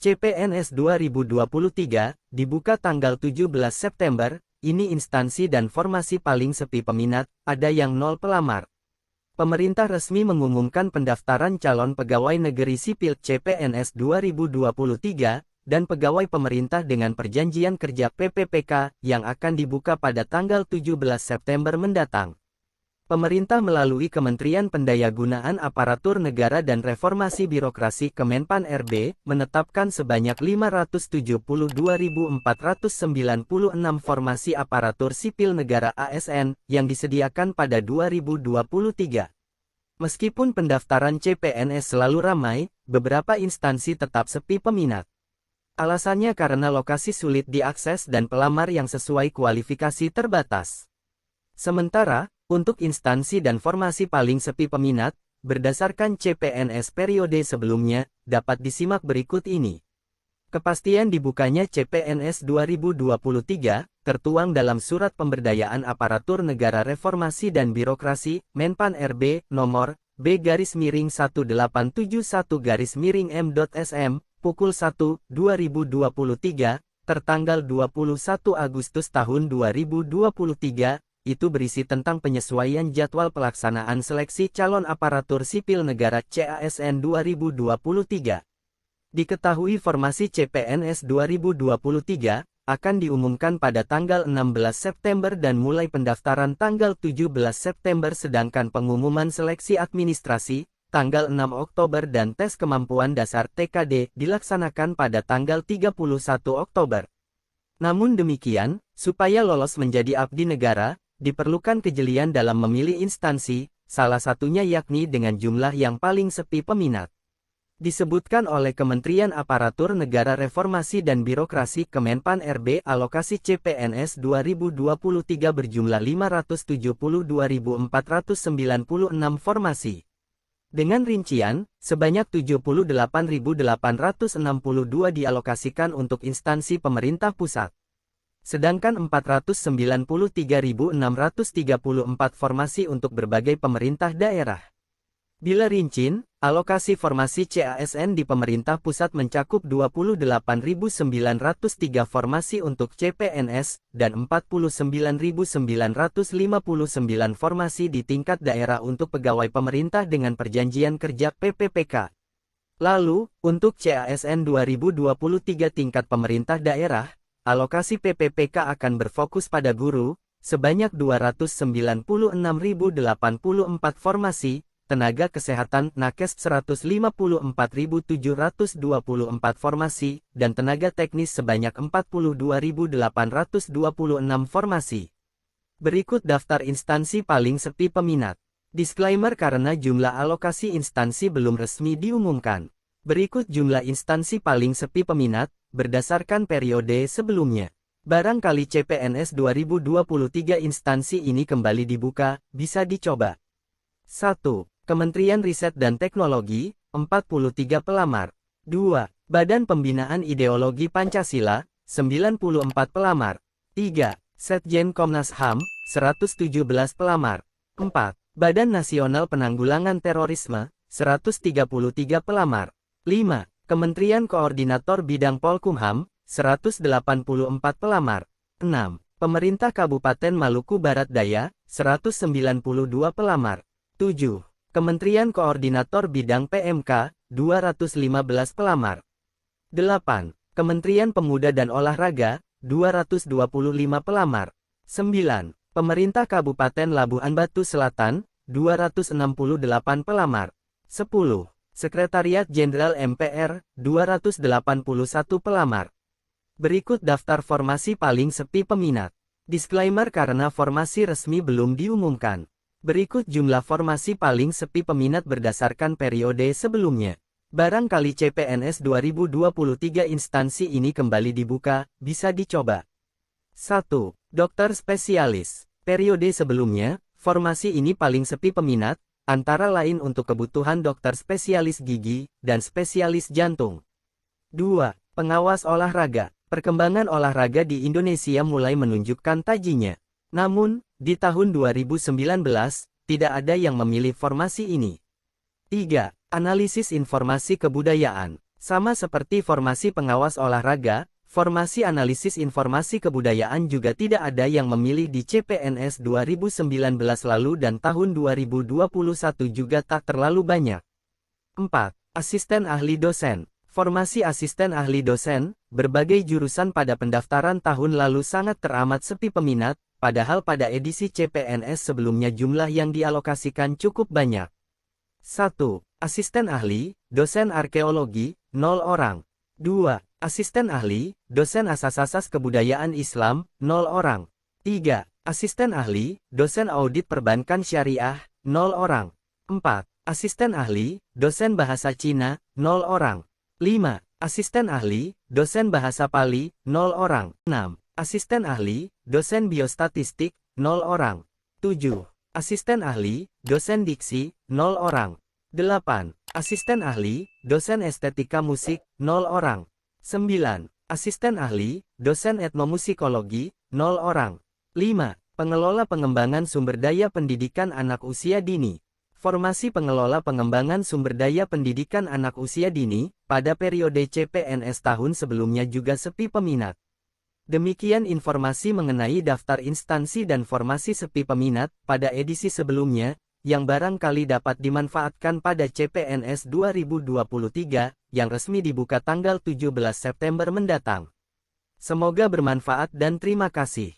CPNS 2023, dibuka tanggal 17 September, ini instansi dan formasi paling sepi peminat, ada yang 0 pelamar. Pemerintah resmi mengumumkan pendaftaran calon pegawai negeri sipil CPNS 2023, dan pegawai pemerintah dengan perjanjian kerja PPPK, yang akan dibuka pada tanggal 17 September mendatang. Pemerintah melalui Kementerian Pendayagunaan Aparatur Negara dan Reformasi Birokrasi Kemenpan RB, menetapkan sebanyak 572.496 formasi aparatur sipil negara ASN, yang disediakan pada 2023. Meskipun pendaftaran CPNS selalu ramai, beberapa instansi tetap sepi peminat. Alasannya karena lokasi sulit diakses dan pelamar yang sesuai kualifikasi terbatas. Sementara, untuk instansi dan formasi paling sepi peminat, berdasarkan CPNS periode sebelumnya, dapat disimak berikut ini. Kepastian dibukanya CPNS 2023, tertuang dalam Surat Pemberdayaan Aparatur Negara Reformasi dan Birokrasi, Menpan RB, nomor B-1871-M.SM, pukul 1/2023, tertanggal 21 Agustus tahun 2023, itu berisi tentang penyesuaian jadwal pelaksanaan seleksi calon aparatur sipil negara CASN 2023. Diketahui formasi CPNS 2023 akan diumumkan pada tanggal 16 September dan mulai pendaftaran tanggal 17 September, sedangkan pengumuman seleksi administrasi tanggal 6 Oktober dan tes kemampuan dasar TKD dilaksanakan pada tanggal 31 Oktober. Namun demikian, supaya lolos menjadi abdi negara, diperlukan kejelian dalam memilih instansi, salah satunya yakni dengan jumlah yang paling sepi peminat. Disebutkan oleh Kementerian Aparatur Negara Reformasi dan Birokrasi Kemenpan RB, alokasi CPNS 2023 berjumlah 572.496 formasi. Dengan rincian, sebanyak 78.862 dialokasikan untuk instansi pemerintah pusat. Sedangkan 493.634 formasi untuk berbagai pemerintah daerah. Bila rincian, alokasi formasi CASN di pemerintah pusat mencakup 28.903 formasi untuk CPNS, dan 49.959 formasi di tingkat daerah untuk pegawai pemerintah dengan perjanjian kerja PPPK. Lalu, untuk CASN 2023 tingkat pemerintah daerah, alokasi PPPK akan berfokus pada guru, sebanyak 296.084 formasi, tenaga kesehatan nakes 154.724 formasi, dan tenaga teknis sebanyak 42.826 formasi. Berikut daftar instansi paling sepi peminat. Disclaimer karena jumlah alokasi instansi belum resmi diumumkan. Berikut jumlah instansi paling sepi peminat, berdasarkan periode sebelumnya. Barangkali CPNS 2023 instansi ini kembali dibuka, bisa dicoba. 1. Kementerian Riset dan Teknologi, 43 pelamar. 2. Badan Pembinaan Ideologi Pancasila, 94 pelamar. 3. Setjen Komnas HAM, 117 pelamar. 4. Badan Nasional Penanggulangan Terorisme, 133 pelamar. 5. Kementerian Koordinator Bidang Polkumham, 184 pelamar. 6. Pemerintah Kabupaten Maluku Barat Daya, 192 pelamar. 7. Kementerian Koordinator Bidang PMK, 215 pelamar. 8. Kementerian Pemuda dan Olahraga, 225 pelamar. 9. Pemerintah Kabupaten Labuhan Batu Selatan, 268 pelamar. 10. Sekretariat Jenderal MPR, 281 pelamar. Berikut daftar formasi paling sepi peminat. Disclaimer karena formasi resmi belum diumumkan. Berikut jumlah formasi paling sepi peminat berdasarkan periode sebelumnya. Barangkali CPNS 2023 instansi ini kembali dibuka, bisa dicoba. 1. Dokter spesialis. Periode sebelumnya, formasi ini paling sepi peminat, antara lain untuk kebutuhan dokter spesialis gigi, dan spesialis jantung. 2. Pengawas olahraga. Perkembangan olahraga di Indonesia mulai menunjukkan tajinya. Namun, di tahun 2019, tidak ada yang memilih formasi ini. 3. Analisis informasi kebudayaan. Sama seperti formasi pengawas olahraga, formasi analisis informasi kebudayaan juga tidak ada yang memilih di CPNS 2019 lalu dan tahun 2021 juga tak terlalu banyak. 4. Asisten ahli dosen. Formasi asisten ahli dosen, berbagai jurusan pada pendaftaran tahun lalu sangat teramat sepi peminat, padahal pada edisi CPNS sebelumnya jumlah yang dialokasikan cukup banyak. 1. Asisten ahli, dosen arkeologi, 0 orang. 2. Asisten ahli, dosen asas-asas kebudayaan Islam, 0 orang. 3. Asisten ahli, dosen audit perbankan syariah, 0 orang. 4. Asisten ahli, dosen bahasa Cina, 0 orang. 5. Asisten ahli, dosen bahasa Pali, 0 orang. 6. Asisten ahli, dosen biostatistik, 0 orang. 7. Asisten ahli, dosen diksi, 0 orang. 8. Asisten ahli, dosen estetika musik, 0 orang. 9. Asisten ahli, dosen etnomusikologi, 0 orang. 5. Pengelola pengembangan sumber daya pendidikan anak usia dini. Formasi pengelola pengembangan sumber daya pendidikan anak usia dini, pada periode CPNS tahun sebelumnya juga sepi peminat. Demikian informasi mengenai daftar instansi dan formasi sepi peminat, pada edisi sebelumnya, yang barangkali dapat dimanfaatkan pada CPNS 2023, yang resmi dibuka tanggal 17 September mendatang. Semoga bermanfaat dan terima kasih.